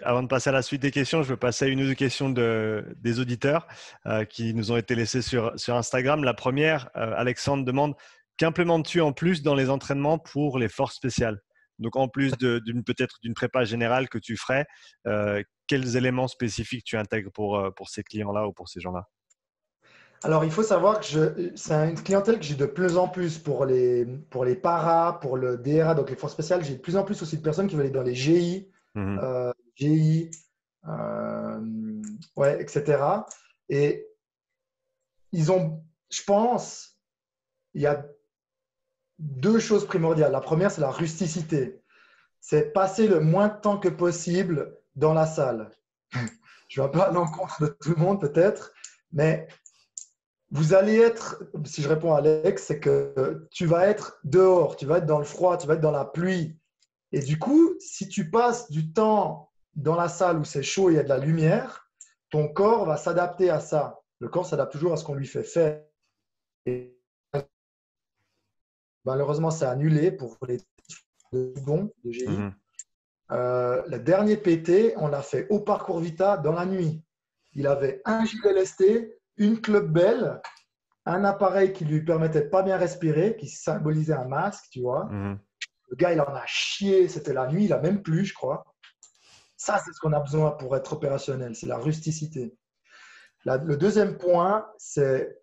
avant de passer à la suite des questions, je veux passer à une ou deux questions des auditeurs qui nous ont été laissées sur Instagram. La première, Alexandre demande, qu'implémentes-tu en plus dans les entraînements pour les forces spéciales? Donc, en plus peut-être d'une prépa générale que tu ferais, quels éléments spécifiques tu intègres pour ces clients-là ou pour ces gens-là? Alors, il faut savoir que c'est une clientèle que j'ai de plus en plus pour les paras, pour le DRA, donc les forces spéciales. J'ai de plus en plus aussi de personnes qui veulent aller dans les GI, Mhm. GI, euh, ouais, etc. Et je pense, il y a deux choses primordiales. La première, c'est la rusticité. C'est passer le moins de temps que possible dans la salle. Je vais un peu à l'encontre de tout le monde peut-être, mais vous allez être, si je réponds à Alex, c'est que tu vas être dehors, tu vas être dans le froid, tu vas être dans la pluie. Et du coup, si tu passes du temps dans la salle où c'est chaud et il y a de la lumière, ton corps va s'adapter à ça. Le corps s'adapte toujours à ce qu'on lui fait faire. Et malheureusement, c'est annulé pour les secondes de GI. Mhm. Le dernier PT, on l'a fait au Parcours Vita dans la nuit. Il avait un gilet lesté, une club belle, un appareil qui lui permettait de pas bien respirer, qui symbolisait un masque, tu vois. Mhm. Le gars, il en a chié, c'était la nuit, il a même plu, je crois. Ça, c'est ce qu'on a besoin pour être opérationnel, c'est la rusticité. Le deuxième point, c'est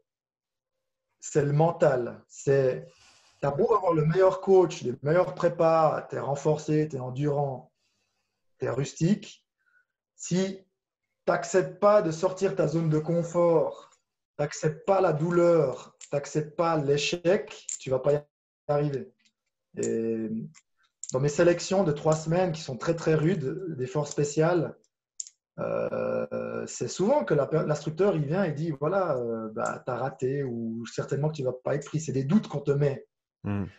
le mental. T'as beau avoir le meilleur coach, les meilleurs prépas, t'es renforcé, t'es endurant, t'es rustique. Si t'acceptes pas de sortir ta zone de confort, t'acceptes pas la douleur, t'acceptes pas l'échec, tu vas pas y arriver. Et dans mes sélections de 3 semaines qui sont très très rudes, des forces spéciales, c'est souvent que l'instructeur il vient et dit voilà, bah, tu as raté ou certainement que tu ne vas pas être pris. C'est des doutes qu'on te met. Mhm.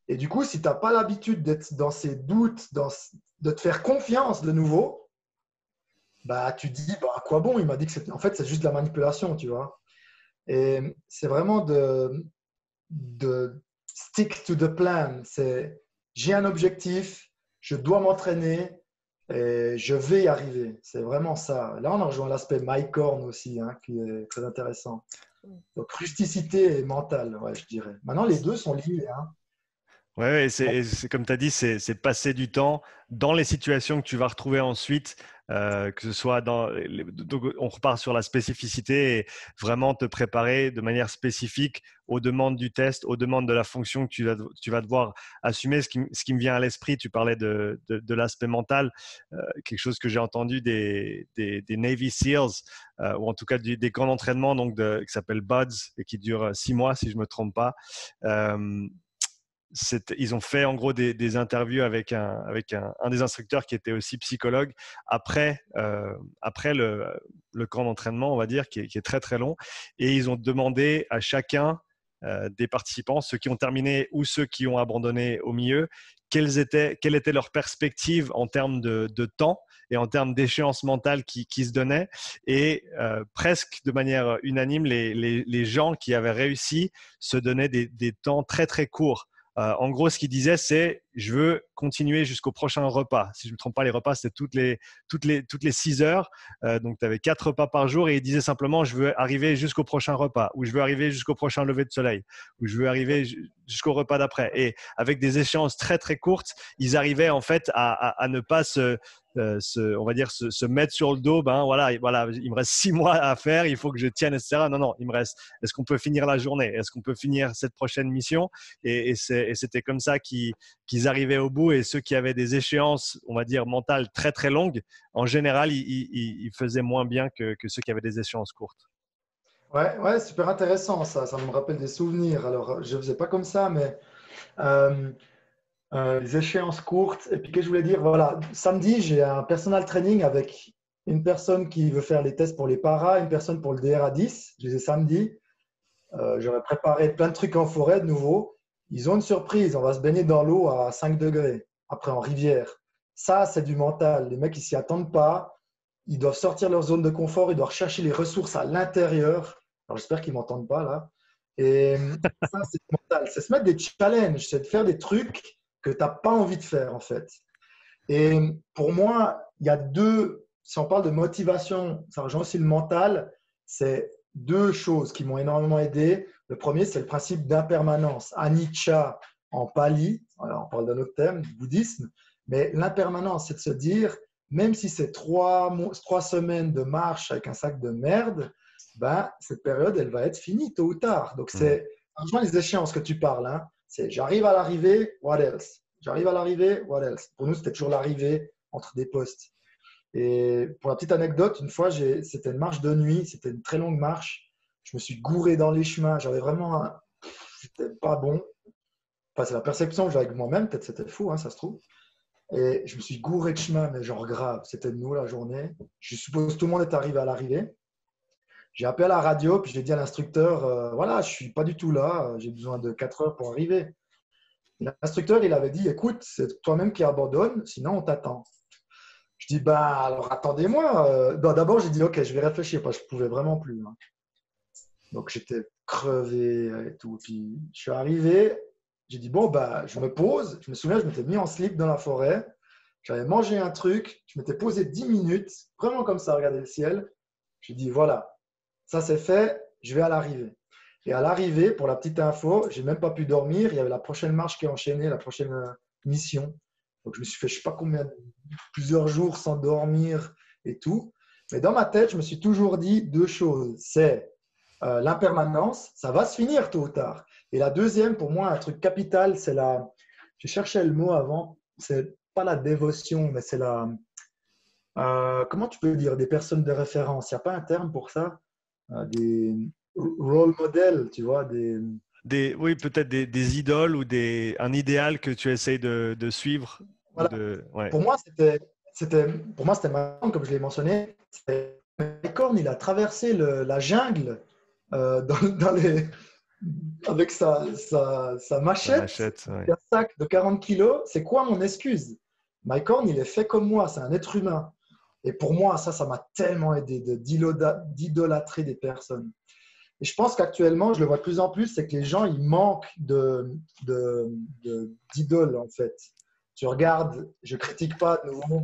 Et du coup, si tu n'as pas l'habitude d'être dans ces doutes, de te faire confiance de nouveau, bah, tu te dis bah, à quoi bon? Il m'a dit que en fait, c'est juste de la manipulation, tu vois. Et c'est vraiment de stick to the plan. J'ai un objectif, je dois m'entraîner et je vais y arriver. C'est vraiment ça. Là, on a rejoint l'aspect mycorn aussi, hein, qui est très intéressant. Donc, rusticité et mentale, ouais, je dirais. Maintenant, les deux sont liés, hein. Ouais, ouais, et c'est comme tu as dit, c'est de passer du temps dans les situations que tu vas retrouver ensuite, que ce soit donc on repart sur la spécificité et vraiment te préparer de manière spécifique aux demandes du test, aux demandes de la fonction que tu vas devoir assumer. Ce qui me vient à l'esprit, tu parlais de l'aspect mental, quelque chose que j'ai entendu des Navy SEALs, ou en tout cas des camps d'entraînement donc qui s'appelle BUD/S et qui dure 6 mois si je me trompe pas. Euh, Ils ont fait en gros des interviews avec un des instructeurs qui était aussi psychologue après le camp d'entraînement, on va dire, qui est très très long. Et ils ont demandé à chacun des participants, ceux qui ont terminé ou ceux qui ont abandonné au milieu, quelle était leur perspective en termes de temps et en termes d'échéance mentale qui se donnait. Et presque de manière unanime, les gens qui avaient réussi se donnaient des temps très très courts. En gros, ce qu'il disait, c'est je veux continuer jusqu'au prochain repas. Si je ne me trompe pas, les repas, c'était toutes les 6 heures. Donc, tu avais 4 repas par jour et il disait simplement je veux arriver jusqu'au prochain repas ou je veux arriver jusqu'au prochain lever de soleil ou je veux arriver jusqu'au repas d'après. Et avec des échéances très, très courtes, ils arrivaient en fait à ne pas on va dire, se mettre sur le dos. Ben voilà, il me reste 6 mois à faire, il faut que je tienne, etc. Non, non, il me reste. Est-ce qu'on peut finir la journée? Est-ce qu'on peut finir cette prochaine mission? Et c'était comme ça qu'ils arrivaient au bout. Et ceux qui avaient des échéances, on va dire, mentales très, très longues, en général, ils faisaient moins bien que ceux qui avaient des échéances courtes. Ouais, ouais, super intéressant ça. Ça me rappelle des souvenirs. Alors, je ne faisais pas comme ça, mais euh, les échéances courtes. Et puis, que je voulais dire, voilà, samedi, j'ai un personal training avec une personne qui veut faire les tests pour les paras, une personne pour le DRA10. Je les ai samedi. J'aurais préparé plein de trucs en forêt de nouveau. Ils ont une surprise. On va se baigner dans l'eau à 5 degrés, après en rivière. Ça, c'est du mental. Les mecs, ils s'y attendent pas. Ils doivent sortir de leur zone de confort. Ils doivent chercher les ressources à l'intérieur. Alors, j'espère qu'ils ne m'entendent pas là. Et ça, c'est du mental. C'est se mettre des challenges. C'est de faire des trucs que tu n'as pas envie de faire, en fait. Et pour moi, il y a deux, si on parle de motivation, ça rejoint aussi le mental, c'est deux choses qui m'ont énormément aidé. Le premier, c'est le principe d'impermanence. Anicca en pali, alors on parle d'un autre thème, du bouddhisme, mais l'impermanence, c'est de se dire, même si c'est 3 semaines de marche avec un sac de merde, ben, cette période, elle va être finie tôt ou tard. Donc, c'est franchement les échéances que tu parles. Hein, c'est j'arrive à l'arrivée, what else? J'arrive à l'arrivée, what else? Pour nous, c'était toujours l'arrivée entre des postes. Et pour la petite anecdote, une fois, c'était une marche de nuit, c'était une très longue marche. Je me suis gouré dans les chemins. J'avais vraiment c'était pas bon. Enfin, c'est la perception que j'avais avec moi-même. Peut-être c'était fou, hein, ça se trouve. Et je me suis gouré de chemin, mais genre grave. C'était nous la journée. Je suppose que tout le monde est arrivé à l'arrivée. J'ai appelé à la radio, puis je l'ai dit à l'instructeur, voilà, je suis pas du tout là, j'ai besoin de 4 heures pour arriver. L'instructeur, il avait dit, écoute, c'est toi-même qui abandonne, sinon on t'attend. Je dis, bah alors attendez-moi. D'abord, j'ai dit, ok, je vais réfléchir, parce que je pouvais vraiment plus. Hein. Donc j'étais crevé et tout. Puis je suis arrivé, j'ai dit, bon, bah je me pose. Je me souviens, je m'étais mis en slip dans la forêt. J'avais mangé un truc, je m'étais posé 10 minutes, vraiment comme ça, regarder le ciel. J'ai dit, voilà, ça c'est fait, je vais à l'arrivée. Et à l'arrivée, pour la petite info, j'ai même pas pu dormir. Il y avait la prochaine marche qui est enchaînée, la prochaine mission. Donc je me suis fait, je sais pas combien, plusieurs jours sans dormir et tout. Mais dans ma tête, je me suis toujours dit deux choses. C'est l'impermanence, ça va se finir tôt ou tard. Et la deuxième, pour moi, un truc capital, c'est la. Je cherchais le mot avant. C'est pas la dévotion, mais c'est la. Comment tu peux dire des personnes de référence? Il n'y a pas un terme pour ça? Des role models, tu vois, Oui, peut-être des idoles ou un idéal que tu essayes de suivre. voilà. Ouais. Pour moi, pour moi, c'était Mike, comme je l'ai mentionné. Mike Horn, il a traversé la jungle dans avec sa La machette, machette, ouais. un sac de 40 kilos. C'est quoi mon excuse? Mike Horn, il est fait comme moi, c'est un être humain. Et pour moi, ça m'a tellement aidé d'idolâtrer des personnes. Et je pense qu'actuellement, je le vois de plus en plus, c'est que les gens, ils manquent d'idoles, en fait. Tu regardes, je ne critique pas de nouveau,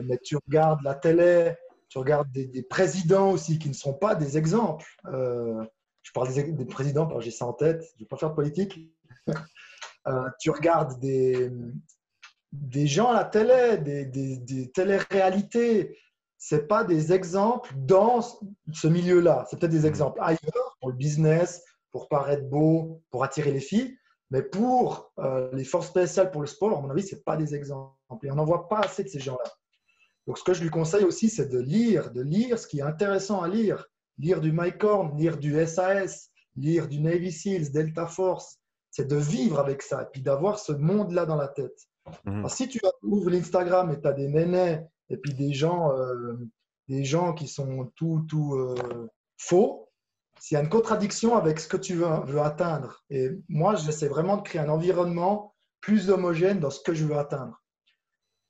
mais tu regardes la télé, tu regardes des présidents aussi qui ne sont pas des exemples. Je parle des présidents, parce que j'ai ça en tête, je ne vais pas faire de politique. Tu regardes des gens à la télé, des télé-réalités. Ce n'est pas des exemples dans ce milieu-là. C'est peut-être des exemples ailleurs, pour le business, pour paraître beau, pour attirer les filles. Mais pour les forces spéciales pour le sport, à mon avis, ce n'est pas des exemples. Et on n'en voit pas assez de ces gens-là. Donc, ce que je lui conseille aussi, c'est de lire ce qui est intéressant à lire. Lire du Mike Horn, lire du SAS, lire du Navy Seals, Delta Force. C'est de vivre avec ça et puis d'avoir ce monde-là dans la tête. Alors, si tu ouvres l'Instagram et tu as des nénés et puis des gens qui sont tout faux, s'il y a une contradiction avec ce que tu veux atteindre. Et moi, j'essaie vraiment de créer un environnement plus homogène dans ce que je veux atteindre.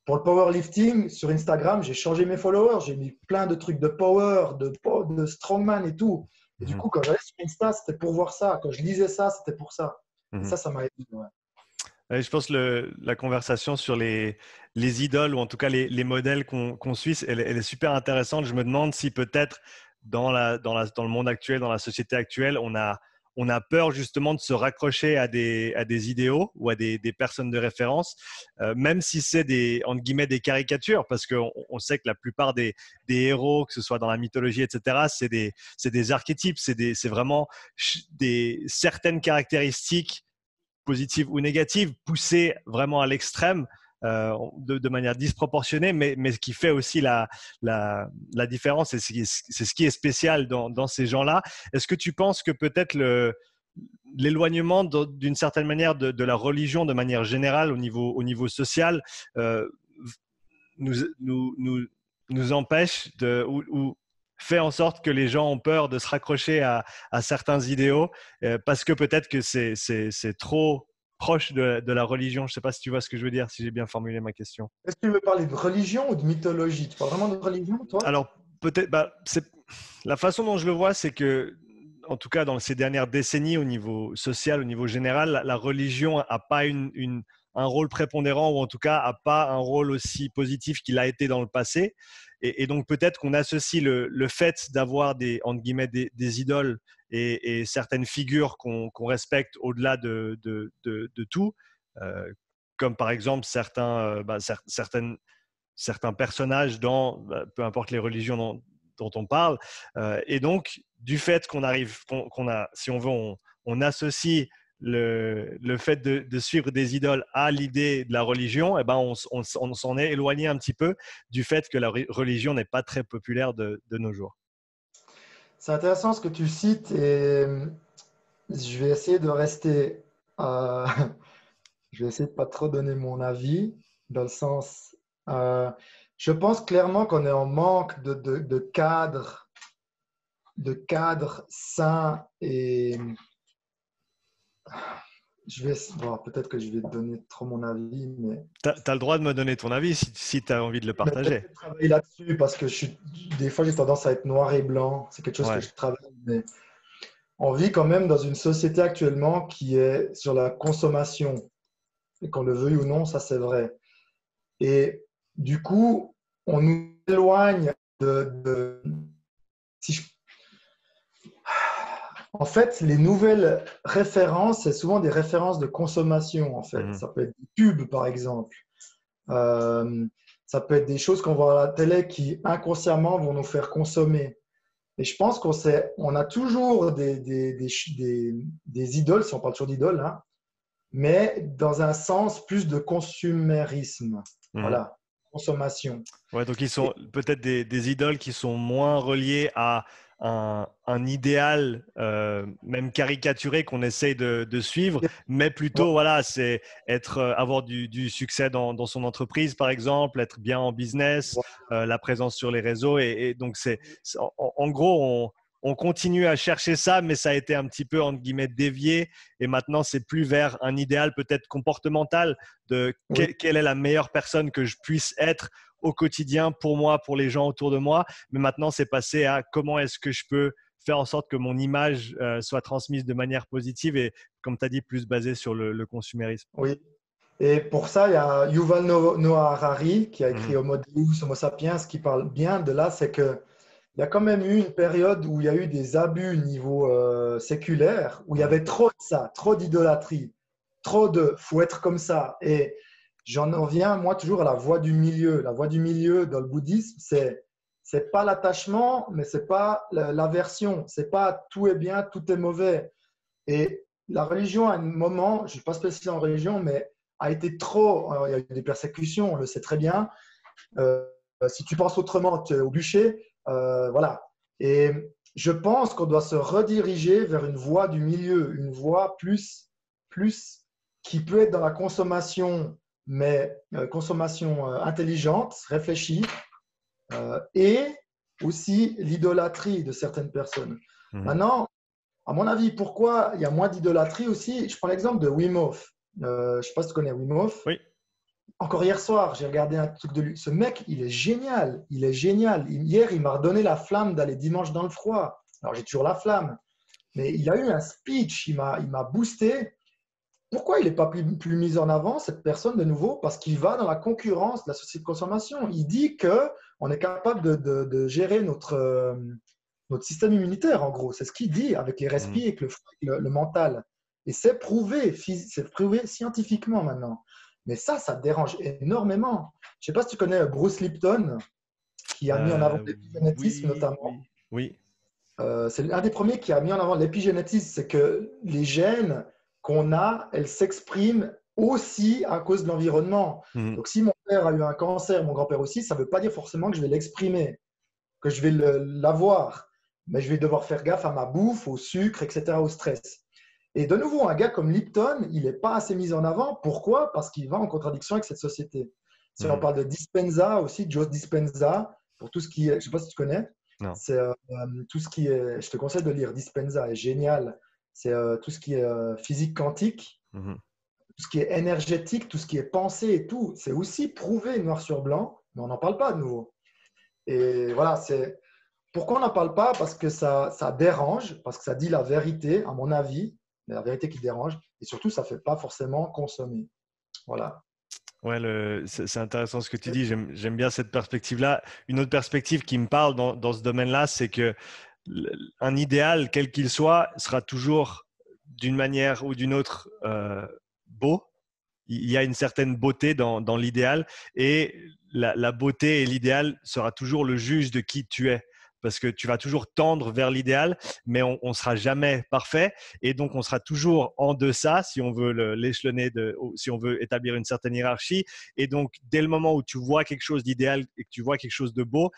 Pour le powerlifting, sur Instagram, j'ai changé mes followers, j'ai mis plein de trucs de power, de strongman et tout. Et du coup, quand j'allais sur Insta, c'était pour voir ça. Quand je lisais ça, c'était pour ça. Et ça m'a aidé. Ouais. Je pense que la conversation sur les idoles ou en tout cas les modèles qu'on suit, elle est super intéressante. Je me demande si peut-être dans le monde actuel, dans la société actuelle, on a peur justement de se raccrocher à des idéaux ou à des personnes de référence, même si c'est entre guillemets des caricatures, parce qu'on sait que la plupart des héros, que ce soit dans la mythologie, etc., c'est des archétypes, c'est vraiment certaines caractéristiques positives ou négatives, poussées vraiment à l'extrême de manière disproportionnée, mais ce qui fait aussi la différence, et c'est ce qui est spécial dans ces gens-là. Est-ce que tu penses que peut-être l'éloignement d'une certaine manière de la religion de manière générale au niveau social nous empêche ou fait en sorte que les gens ont peur de se raccrocher à certains idéaux parce que peut-être que c'est trop proche de la religion. Je ne sais pas si tu vois ce que je veux dire, si j'ai bien formulé ma question. Est-ce que tu veux parler de religion ou de mythologie? Tu parles vraiment de religion, toi? Alors, peut-être, la façon dont je le vois, c'est que, en tout cas, dans ces dernières décennies, au niveau social, au niveau général, la religion n'a pas un rôle prépondérant, ou en tout cas n'a pas un rôle aussi positif qu'il a été dans le passé. Et donc peut-être qu'on associe le fait d'avoir entre guillemets, des idoles et certaines figures qu'on respecte au-delà de tout, euh, comme par exemple certains personnages peu importe les religions dont on parle. Et donc, du fait si on veut, on associe le fait de suivre des idoles à l'idée de la religion, eh ben on s'en est éloigné un petit peu du fait que la religion n'est pas très populaire de nos jours. C'est intéressant ce que tu cites et je vais essayer de rester, euh, je vais essayer de pas trop donner mon avis dans le sens, euh, je pense clairement qu'on est en manque de cadres sains et bon, peut-être que je vais te donner trop mon avis, mais Tu as le droit de me donner ton avis si tu as envie de le mais partager. j'essaie de travailler là-dessus parce que des fois j'ai tendance à être noir et blanc. C'est quelque chose que Ouais. je travaille, mais on vit quand même dans une société actuellement qui est sur la consommation. Et qu'on le veuille ou non, ça c'est vrai. Et du coup, on nous éloigne si je- En fait, les nouvelles références, c'est souvent des références de consommation, en fait. Mhm. Ça peut être des pubs, par exemple. Euh, Ça peut être des choses qu'on voit à la télé qui, inconsciemment, vont nous faire consommer. Et je pense on a toujours des idoles, si on parle toujours d'idoles, hein, mais dans un sens plus de consumérisme. Mhm. Voilà, consommation. Ouais, donc ils sont peut-être des idoles qui sont moins reliées à un idéal, même caricaturé, qu'on essaye de suivre, mais plutôt, voilà, c'est avoir du succès dans son entreprise, par exemple, être bien en business, la présence sur les réseaux. Et donc, en gros, on continue à chercher ça, mais ça a été un petit peu, entre guillemets, dévié. Et maintenant, c'est plus vers un idéal peut-être comportemental de Oui, quelle est la meilleure personne que je puisse être au quotidien pour moi, pour les gens autour de moi. Mais maintenant, c'est passé à comment est-ce que je peux faire en sorte que mon image soit transmise de manière positive et, comme tu as dit, plus basée sur le consumérisme. oui. Et pour ça, il y a Yuval Noah Harari qui a écrit Mhm. Homo Deus, Homo sapiens, qui parle bien de là, c'est que il y a quand même eu une période où il y a eu des abus au niveau séculaire, où il y Mhm. avait trop de ça, trop d'idolâtrie, trop de faut être comme ça. Et j'en reviens, moi, toujours à la voie du milieu. La voie du milieu dans le bouddhisme, c'est pas l'attachement, mais c'est pas l'aversion. C'est pas tout est bien, tout est mauvais. Et la religion, à un moment, je ne suis pas spécialiste en religion, mais a été trop. Il y a eu des persécutions, on le sait très bien. Euh, Si tu penses autrement, tu es au bûcher. Voilà. Et je pense qu'on doit se rediriger vers une voie du milieu, une voie plus qui peut être dans la consommation, mais consommation intelligente, réfléchie, et aussi l'idolâtrie de certaines personnes. Mhm. Maintenant, à mon avis, pourquoi il y a moins d'idolâtrie aussi? Je prends l'exemple de Wim Hof. Je ne sais pas si tu connais Wim Hof. Oui. Encore hier soir, j'ai regardé un truc de lui. Ce mec, il est génial. Il est génial. Hier, il m'a redonné la flamme d'aller dimanche dans le froid. Alors, j'ai toujours la flamme. Mais il a eu un speech, il m'a boosté. Pourquoi il n'est pas plus mis en avant, cette personne, de nouveau? Parce qu'il va dans la concurrence de la société de consommation. Il dit qu'on est capable de gérer notre système immunitaire, en gros. C'est ce qu'il dit avec les Mhm. respires, avec le mental. Et c'est prouvé scientifiquement maintenant. Mais ça dérange énormément. Je ne sais pas si tu connais Bruce Lipton, qui a mis en avant Euh, l'épigénétisme oui, notamment. oui, oui. C'est un des premiers qui a mis en avant l'épigénétisme, c'est que les gènes qu'on a, elles s'expriment aussi à cause de l'environnement. Mhm. Donc, si mon père a eu un cancer, mon grand-père aussi, ça ne veut pas dire forcément que je vais l'exprimer, que je vais l'avoir, mais je vais devoir faire gaffe à ma bouffe, au sucre, etc., au stress. Et de nouveau, un gars comme Lipton, il n'est pas assez mis en avant. Pourquoi? Parce qu'il va en contradiction avec cette société. Si on Mhm. parle de Dispenza aussi, Joe Dispenza, pour tout ce qui est, je ne sais pas si tu connais, Non. c'est tout ce qui est, je te conseille de lire Dispenza, est génial. C'est tout ce qui est physique quantique, Mhm. tout ce qui est énergétique, tout ce qui est pensée et tout. C'est aussi prouvé noir sur blanc, mais on n'en parle pas de nouveau. Et voilà, c'est pourquoi on n'en parle pas? Parce que ça dérange, parce que ça dit la vérité, à mon avis, mais la vérité qui dérange, et surtout, ça ne fait pas forcément consommer. Voilà. Ouais, c'est intéressant ce que tu dis. J'aime bien cette perspective-là. Une autre perspective qui me parle dans ce domaine-là, c'est que un idéal, quel qu'il soit, sera toujours d'une manière ou d'une autre beau. Il y a une certaine beauté dans l'idéal et la beauté et l'idéal sera toujours le juge de qui tu es. Parce que tu vas toujours tendre vers l'idéal, mais on ne sera jamais parfait. Et donc, on sera toujours en deçà si on veut l'échelonner, si on veut établir une certaine hiérarchie. Et donc, dès le moment où tu vois quelque chose d'idéal et que tu vois quelque chose de beau,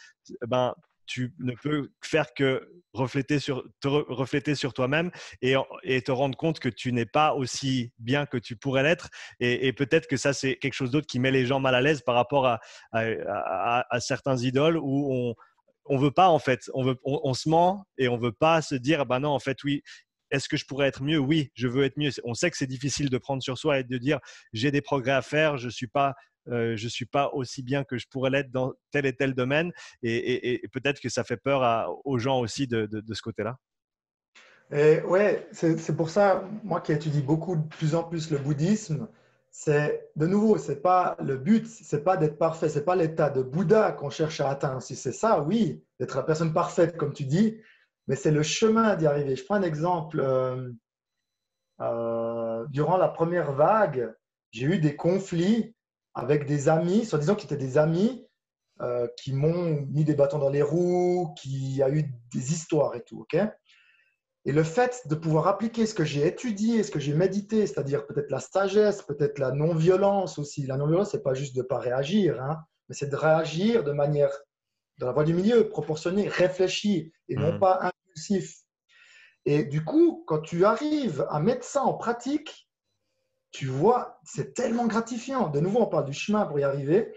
ben, tu ne peux faire que te refléter sur toi-même et te rendre compte que tu n'es pas aussi bien que tu pourrais l'être. Et peut-être que ça, c'est quelque chose d'autre qui met les gens mal à l'aise par rapport à certains idoles où on veut pas, en fait, on se ment et on veut pas se dire, ben non, en fait, oui, est-ce que je pourrais être mieux? Oui, je veux être mieux. On sait que c'est difficile de prendre sur soi et de dire, j'ai des progrès à faire, je suis pas aussi bien que je pourrais l'être dans tel et tel domaine. Et peut-être que ça fait peur aux gens aussi de ce côté-là. Et ouais, c'est pour ça, moi qui étudie beaucoup de plus en plus le bouddhisme, c'est de nouveau, c'est pas le but, c'est pas d'être parfait, c'est pas l'état de Bouddha qu'on cherche à atteindre. Si c'est ça, oui, d'être la personne parfaite, comme tu dis, mais c'est le chemin d'y arriver. Je prends un exemple. Durant la première vague, j'ai eu des conflits avec des amis, soi-disant qu'ils étaient des amis, qui m'ont mis des bâtons dans les roues, qui a eu des histoires et tout, ok? Et le fait de pouvoir appliquer ce que j'ai étudié, ce que j'ai médité, c'est-à-dire peut-être la sagesse, peut-être la non-violence aussi. La non-violence, c'est pas juste de ne pas réagir, hein, mais c'est de réagir de manière, dans la voie du milieu, proportionnée, réfléchie et non Mhm. pas impulsif. Et du coup, quand tu arrives à mettre ça en pratique, tu vois, c'est tellement gratifiant. De nouveau, on parle du chemin pour y arriver.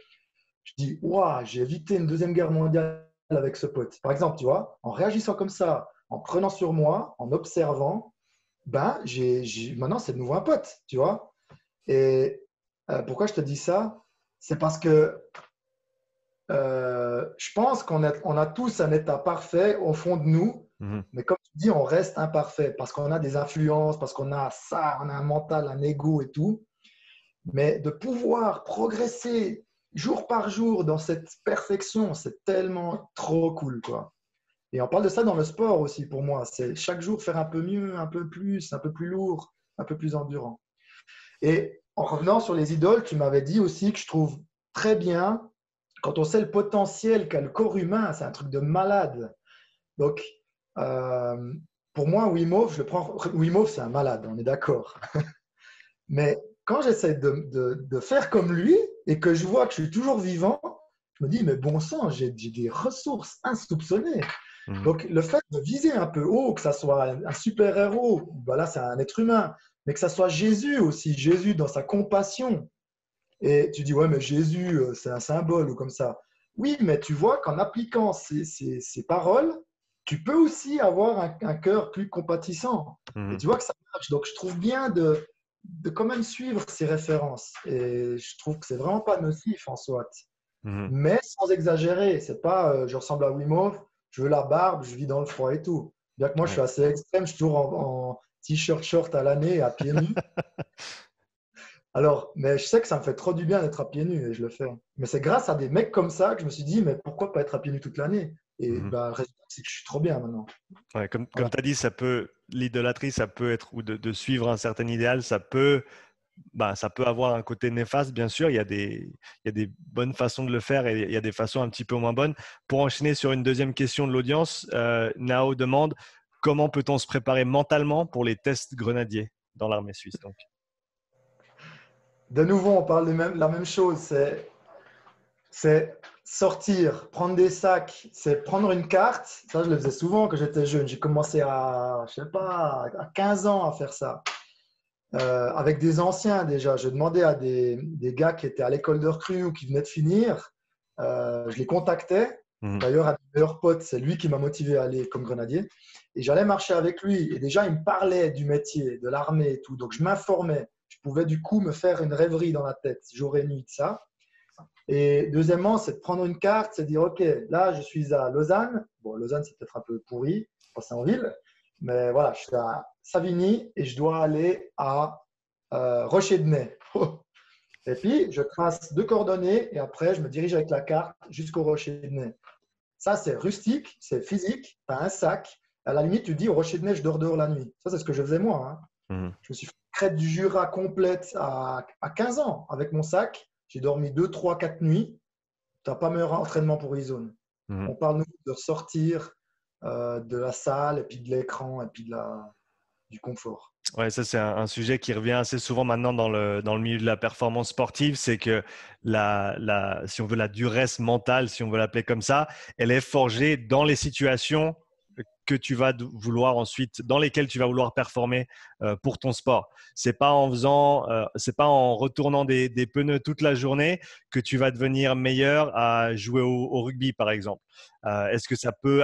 Je dis, waouh, j'ai évité une deuxième guerre mondiale avec ce pote. Par exemple, tu vois, en réagissant comme ça, en prenant sur moi, en observant, ben, maintenant, c'est de nouveau un pote, tu vois. Et pourquoi je te dis ça? C'est parce que je pense on a tous un état parfait au fond de nous, Mhm. mais comme tu dis, on reste imparfait parce qu'on a des influences, parce qu'on a ça, on a un mental, un ego et tout. Mais de pouvoir progresser jour par jour dans cette perfection, c'est tellement trop cool, quoi. Et on parle de ça dans le sport aussi pour moi. C'est chaque jour faire un peu mieux, un peu plus lourd, un peu plus endurant. Et en revenant sur les idoles, tu m'avais dit aussi que je trouve très bien quand on sait le potentiel qu'a le corps humain, c'est un truc de malade. Donc, euh, pour moi, Wim Hof, je le prends. Wim Hof, c'est un malade, on est d'accord. Mais quand j'essaie de faire comme lui et que je vois que je suis toujours vivant, je me dis, mais bon sang, j'ai des ressources insoupçonnées. Mhm. Donc, le fait de viser un peu haut, que ça soit un super-héros, ben là, c'est un être humain, mais que ça soit Jésus aussi, Jésus dans sa compassion. Et tu dis, ouais, mais Jésus, c'est un symbole ou comme ça. Oui, mais tu vois qu'en appliquant ces paroles, tu peux aussi avoir un cœur plus compatissant. Et Mhm. tu vois que ça marche. Donc, je trouve bien de quand même suivre ces références. Et je trouve que c'est vraiment pas nocif en soi. Mhm. Mais sans exagérer. C'est pas, je ressemble à Wim Hof, je veux la barbe, je vis dans le froid et tout. Bien que moi, je suis Ouais. assez extrême, je suis toujours en t-shirt, short à l'année, à pieds nus. Alors, mais je sais que ça me fait trop du bien d'être à pieds nus et je le fais. Mais c'est grâce à des mecs comme ça que je me suis dit, mais pourquoi pas être à pieds nus toute l'année? Et Mhm. ben, le résultat, c'est que je suis trop bien maintenant. Ouais, Voilà. comme tu as dit, l'idolâtrie, ça peut être, ou de suivre un certain idéal, ça peut avoir un côté néfaste, bien sûr. Il y a des bonnes façons de le faire et il y a des façons un petit peu moins bonnes. Pour enchaîner sur une deuxième question de l'audience, Nao demande comment peut-on se préparer mentalement pour les tests grenadiers dans l'armée suisse, donc. De nouveau, on parle de la même chose. C'est sortir, prendre des sacs, c'est prendre une carte. Ça, je le faisais souvent quand j'étais jeune. J'ai commencé à, je sais pas, à 15 ans à faire ça. Avec des anciens déjà. Je demandais à des gars qui étaient à l'école de recrue ou qui venaient de finir. Je les contactais. Mhm. D'ailleurs, un de mes meilleurs potes, c'est lui qui m'a motivé à aller comme grenadier. Et j'allais marcher avec lui. Et déjà, il me parlait du métier, de l'armée et tout. Donc, je m'informais. Je pouvais du coup me faire une rêverie dans la tête, jour et nuit de ça. Et deuxièmement, c'est de prendre une carte, c'est de dire, OK, là, je suis à Lausanne. Bon, Lausanne, c'est peut-être un peu pourri, parce que c'est en ville. Mais voilà, je suis à Savigny et je dois aller à Rocher de Naye. Et puis, je trace 2 coordonnées et après, je me dirige avec la carte jusqu'au rocher de nez. Ça, c'est rustique, c'est physique. Tu as un sac. À la limite, tu dis au rocher de nez, je dors dehors la nuit. Ça, c'est ce que je faisais moi, hein. Mhm. Je me suis fait une crête du Jura complète à 15 ans avec mon sac. J'ai dormi 2, 3, 4 nuits. Tu n'as pas meilleur entraînement pour e-zone. Mhm. On parle, nous, de sortir de la salle et puis de l'écran et puis du confort. Ouais, ça c'est un sujet qui revient assez souvent maintenant dans le milieu de la performance sportive, c'est que si on veut la duresse mentale, si on veut l'appeler comme ça, elle est forgée dans les situations que tu vas vouloir ensuite, dans lesquelles tu vas vouloir performer pour ton sport. C'est pas c'est pas en retournant des pneus toute la journée que tu vas devenir meilleur à jouer au rugby, par exemple. Est-ce que ça peut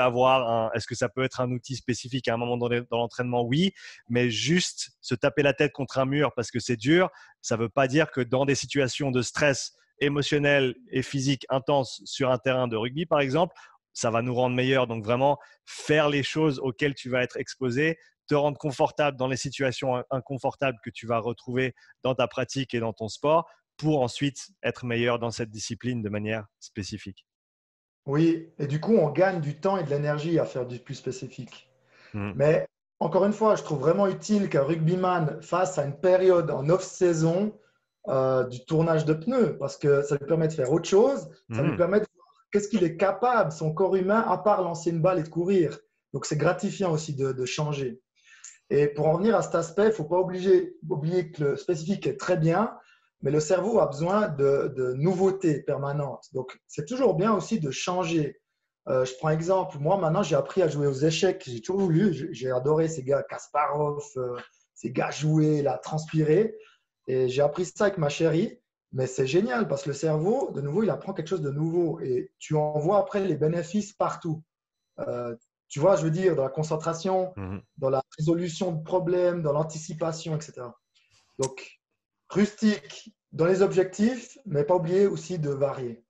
être un outil spécifique à un moment donné dans l'entraînement? Oui, mais juste se taper la tête contre un mur parce que c'est dur, ça ne veut pas dire que dans des situations de stress émotionnel et physique intense sur un terrain de rugby, par exemple, ça va nous rendre meilleurs. Donc vraiment, faire les choses auxquelles tu vas être exposé, te rendre confortable dans les situations inconfortables que tu vas retrouver dans ta pratique et dans ton sport pour ensuite être meilleur dans cette discipline de manière spécifique. Oui, et du coup, on gagne du temps et de l'énergie à faire du plus spécifique. Mmh. Mais encore une fois, je trouve vraiment utile qu'un rugbyman fasse à une période en off-saison du tournage de pneus parce que ça lui permet de faire autre chose. Ça lui Mmh. permet de voir qu'est-ce qu'il est capable, son corps humain, à part lancer une balle et de courir. Donc, c'est gratifiant aussi de changer. Et pour en venir à cet aspect, il ne faut pas oublier que le spécifique est très bien, mais le cerveau a besoin de nouveautés permanentes. Donc, c'est toujours bien aussi de changer. Je prends exemple, moi maintenant j'ai appris à jouer aux échecs, j'ai toujours voulu, j'ai adoré ces gars, Kasparov, ces gars jouer, là, transpirer. Et j'ai appris ça avec ma chérie, mais c'est génial parce que le cerveau, de nouveau, il apprend quelque chose de nouveau et tu en vois après les bénéfices partout. Euh, Tu vois, je veux dire, dans la concentration, Mmh. dans la résolution de problèmes, dans l'anticipation, etc. Donc, rustique dans les objectifs, mais pas oublier aussi de varier.